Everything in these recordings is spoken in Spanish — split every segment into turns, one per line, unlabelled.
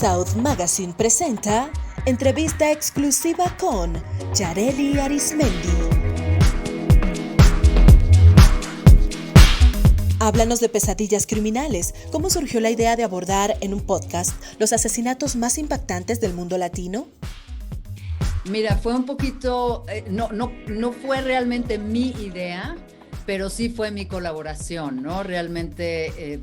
South Magazine presenta entrevista exclusiva con Yareli Arizmendi. Háblanos de Pesadillas Criminales. ¿Cómo surgió la idea de abordar en un podcast los asesinatos más impactantes del mundo latino?
Mira, fue un poquito, no fue realmente mi idea, pero sí fue mi colaboración, ¿no? Realmente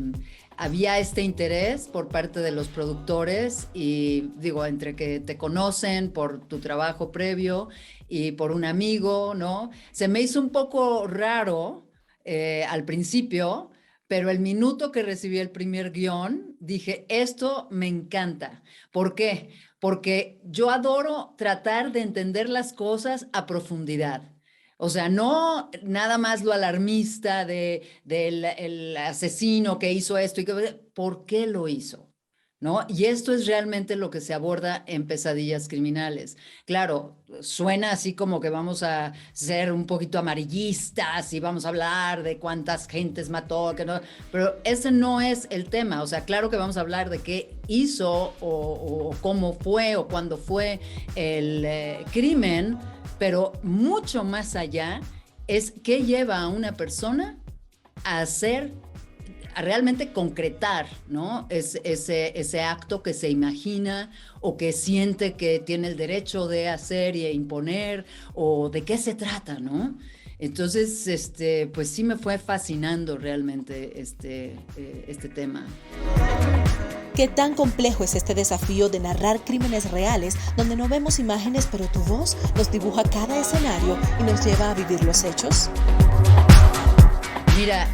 había este interés por parte de los productores y digo, entre que te conocen por tu trabajo previo y por un amigo, ¿no? Se me hizo un poco raro al principio, pero el minuto que recibí el primer guión, dije, esto me encanta. ¿Por qué? Porque yo adoro tratar de entender las cosas a profundidad. O sea, no nada más lo alarmista del asesino que hizo esto, ¿por qué lo hizo? ¿No? Y esto es realmente lo que se aborda en Pesadillas Criminales. Claro, suena así como que vamos a ser un poquito amarillistas y vamos a hablar de cuántas gentes mató, que no, pero ese no es el tema. O sea, claro que vamos a hablar de qué hizo o cómo fue o cuándo fue el crimen, pero mucho más allá es qué lleva a una persona a hacer, a realmente concretar, ¿no? Ese acto que se imagina o que siente que tiene el derecho de hacer y imponer, o de qué se trata, ¿no? Entonces, pues sí me fue fascinando realmente este tema.
¿Qué tan complejo es este desafío de narrar crímenes reales donde no vemos imágenes, pero tu voz nos dibuja cada escenario y nos lleva a vivir los hechos?
Mira,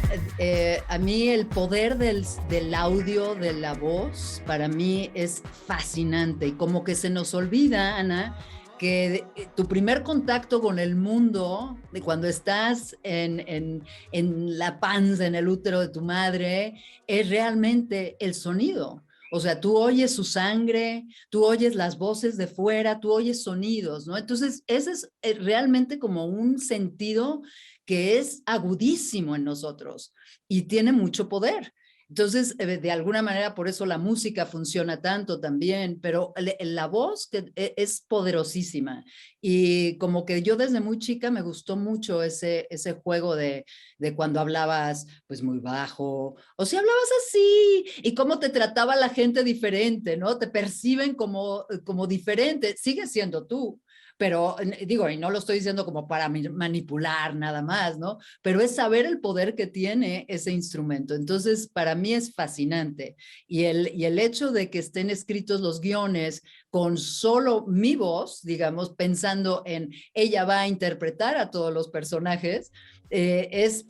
a mí el poder del audio, de la voz, para mí es fascinante. Y como que se nos olvida, Ana, que tu primer contacto con el mundo, de cuando estás en la panza, en el útero de tu madre, es realmente el sonido. O sea, tú oyes su sangre, tú oyes las voces de fuera, tú oyes sonidos, ¿no? Entonces, ese es realmente como un sentido que es agudísimo en nosotros y tiene mucho poder. Entonces, de alguna manera, por eso la música funciona tanto también, pero la voz que es poderosísima. Y como que yo desde muy chica me gustó mucho ese juego de cuando hablabas pues muy bajo, o si hablabas así, y cómo te trataba la gente diferente, ¿no? Te perciben como diferente, sigues siendo tú. Pero digo, y no lo estoy diciendo como para manipular nada más, ¿no? Pero es saber el poder que tiene ese instrumento. Entonces, para mí es fascinante. Y el hecho de que estén escritos los guiones con solo mi voz, digamos, pensando en ella va a interpretar a todos los personajes, es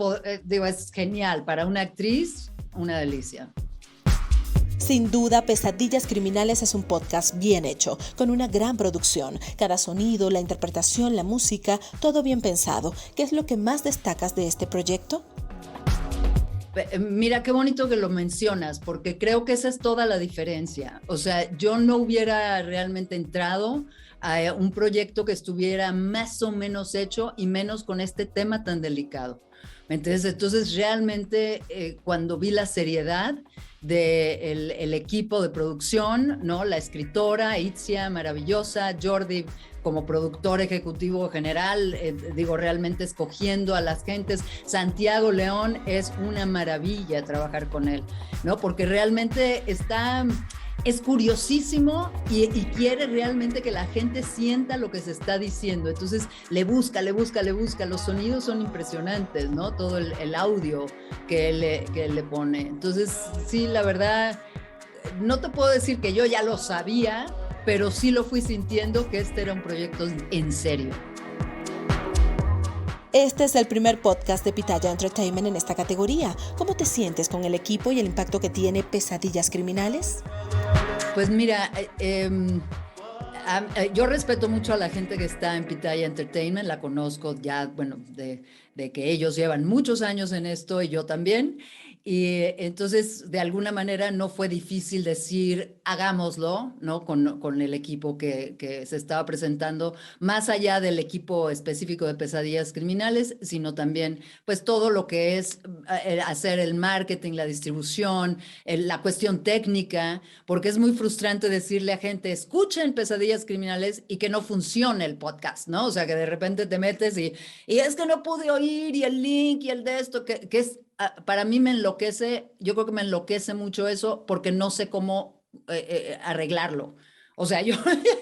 genial. Para una actriz, una delicia.
Sin duda, Pesadillas Criminales es un podcast bien hecho, con una gran producción. Cada sonido, la interpretación, la música, todo bien pensado. ¿Qué es lo que más destacas de este proyecto?
Mira, qué bonito que lo mencionas, porque creo que esa es toda la diferencia. O sea, yo no hubiera realmente entrado a un proyecto que estuviera más o menos hecho y menos con este tema tan delicado. ¿Me entiendes? Entonces, realmente, cuando vi la seriedad del equipo de producción, ¿no? La escritora, Itzia, maravillosa, Jordi como productor ejecutivo general, realmente escogiendo a las gentes. Santiago León, es una maravilla trabajar con él, ¿no? Porque realmente es curiosísimo y quiere realmente que la gente sienta lo que se está diciendo. Entonces le busca. Los sonidos son impresionantes, ¿no? Todo el audio que él le pone. Entonces, sí, la verdad, no te puedo decir que yo ya lo sabía, pero sí lo fui sintiendo que este era un proyecto en serio.
Este es el primer podcast de Pitaya Entertainment en esta categoría. ¿Cómo te sientes con el equipo y el impacto que tiene Pesadillas Criminales?
Pues mira, yo respeto mucho a la gente que está en Pitaya Entertainment, la conozco ya, bueno, de que ellos llevan muchos años en esto y yo también. Y entonces, de alguna manera, no fue difícil decir, hagámoslo, ¿no? Con el equipo que se estaba presentando, más allá del equipo específico de Pesadillas Criminales, sino también, pues, todo lo que es hacer el marketing, la distribución, la cuestión técnica, porque es muy frustrante decirle a gente, escuchen Pesadillas Criminales y que no funcione el podcast, ¿no? O sea, que de repente te metes y es que no pude oír y el link y el de esto, que es para mí me enloquece, yo creo que me enloquece mucho eso porque no sé cómo arreglarlo. O sea, yo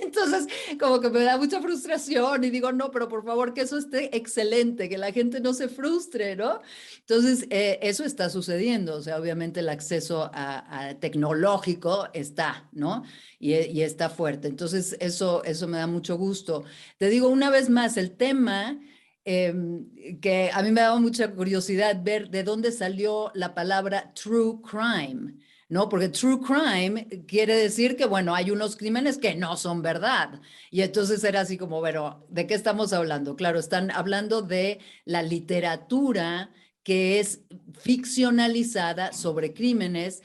entonces como que me da mucha frustración y digo, no, pero por favor que eso esté excelente, que la gente no se frustre, ¿no? Entonces, eso está sucediendo, o sea, obviamente el acceso a tecnológico está, ¿no? Y está fuerte. Entonces, eso me da mucho gusto. Te digo una vez más, el tema que a mí me daba mucha curiosidad ver de dónde salió la palabra true crime, ¿no? Porque true crime quiere decir que, bueno, hay unos crímenes que no son verdad. Y entonces era así como, pero, ¿de qué estamos hablando? Claro, están hablando de la literatura que es ficcionalizada sobre crímenes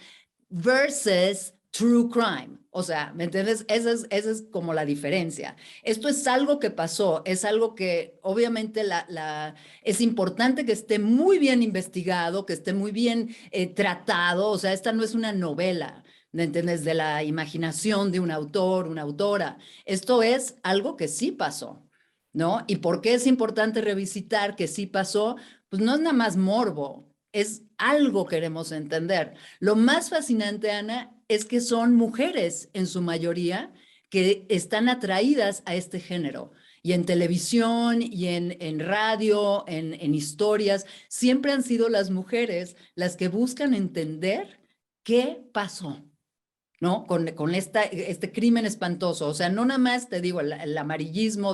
versus true crime. O sea, ¿me entiendes? Esa es como la diferencia. Esto es algo que pasó, es algo que obviamente es importante que esté muy bien investigado, que esté muy bien tratado. O sea, esta no es una novela, ¿me entiendes? De la imaginación de un autor, una autora. Esto es algo que sí pasó, ¿no? ¿Y por qué es importante revisitar que sí pasó? Pues no es nada más morbo, es algo que queremos entender. Lo más fascinante, Ana, es que son mujeres en su mayoría que están atraídas a este género. Y en televisión y en radio, en historias, siempre han sido las mujeres las que buscan entender qué pasó, ¿no? Con este crimen espantoso. O sea, no nada más te digo el amarillismo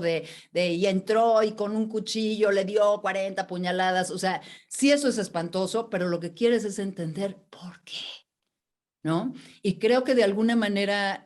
y entró y con un cuchillo le dio 40 puñaladas. O sea, sí eso es espantoso, pero lo que quieres es entender por qué, ¿no? Y creo que de alguna manera,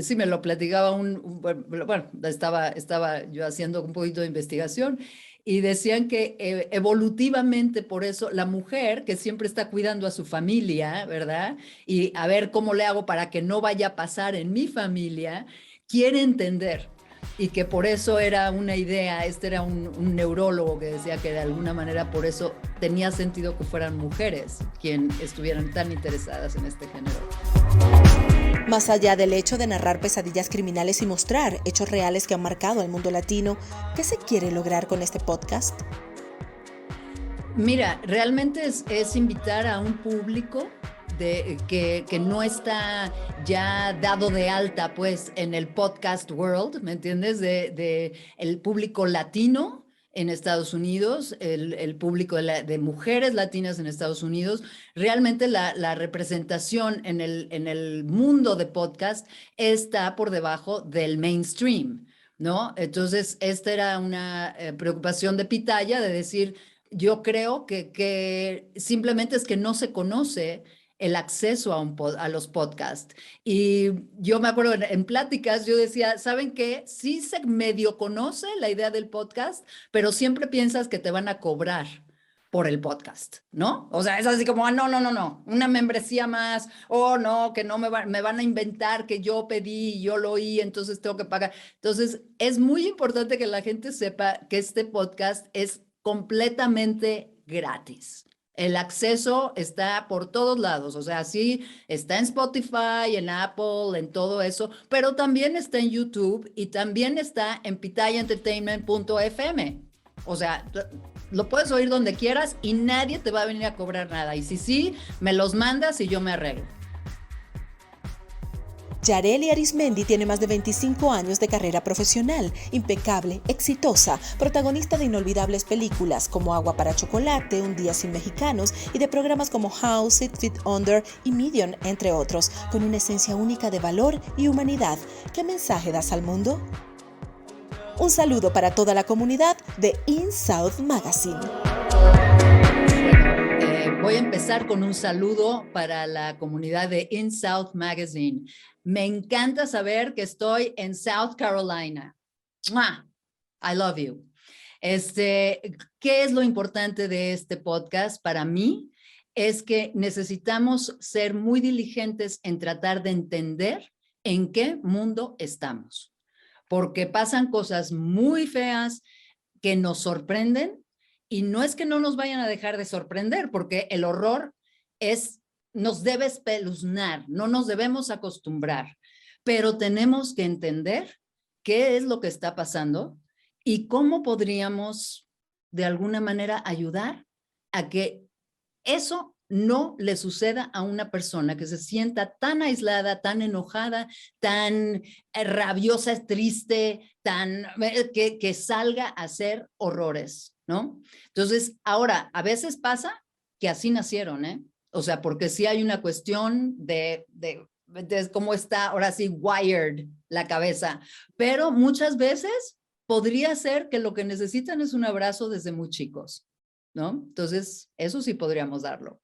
sí me lo platicaba bueno, estaba yo haciendo un poquito de investigación y decían que evolutivamente por eso la mujer que siempre está cuidando a su familia, ¿verdad? Y a ver cómo le hago para que no vaya a pasar en mi familia, quiere entender. Y que por eso era una idea, este era un neurólogo que decía que de alguna manera por eso tenía sentido que fueran mujeres quienes estuvieran tan interesadas en este género.
Más allá del hecho de narrar pesadillas criminales y mostrar hechos reales que han marcado al mundo latino, ¿qué se quiere lograr con este podcast?
Mira, realmente es invitar a un público que no está ya dado de alta pues en el podcast world, ¿me entiendes? De el público latino en Estados Unidos, el público de mujeres latinas en Estados Unidos. Realmente la representación en el mundo de podcast está por debajo del mainstream, ¿no? Entonces, esta era una preocupación de Pitaya de decir, yo creo que simplemente es que no se conoce el acceso a los podcasts. Y yo me acuerdo en pláticas, yo decía, ¿saben qué? Sí se medio conoce la idea del podcast, pero siempre piensas que te van a cobrar por el podcast, ¿no? O sea, es así como, no, una membresía más, no, que no me van a inventar que yo pedí, yo lo oí, entonces tengo que pagar. Entonces, es muy importante que la gente sepa que este podcast es completamente gratis. El acceso está por todos lados, o sea, sí, está en Spotify, en Apple, en todo eso, pero también está en YouTube y también está en pitayaentertainment.fm. O sea, lo puedes oír donde quieras y nadie te va a venir a cobrar nada. Y si sí, me los mandas y yo me arreglo.
Yareli Arismendi tiene más de 25 años de carrera profesional, impecable, exitosa, protagonista de inolvidables películas como Agua para Chocolate, Un Día Sin Mexicanos y de programas como House, Six Feet Under y Medium, entre otros, con una esencia única de valor y humanidad. ¿Qué mensaje das al mundo? Un saludo para toda la comunidad de In South Magazine.
Voy a empezar con un saludo para la comunidad de In South Magazine. Me encanta saber que estoy en South Carolina. ¡Mua! I love you. ¿Qué es lo importante de este podcast para mí? es que necesitamos ser muy diligentes en tratar de entender en qué mundo estamos, porque pasan cosas muy feas que nos sorprenden y no es que no nos vayan a dejar de sorprender, porque el horror nos debe espeluznar, no nos debemos acostumbrar, pero tenemos que entender qué es lo que está pasando y cómo podríamos de alguna manera ayudar a que eso no le suceda a una persona que se sienta tan aislada, tan enojada, tan rabiosa, triste, que salga a hacer horrores, ¿no? Entonces, ahora, a veces pasa que así nacieron, ¿eh? O sea, porque sí hay una cuestión de cómo está ahora sí wired la cabeza, pero muchas veces podría ser que lo que necesitan es un abrazo desde muy chicos, ¿no? Entonces, eso sí podríamos darlo.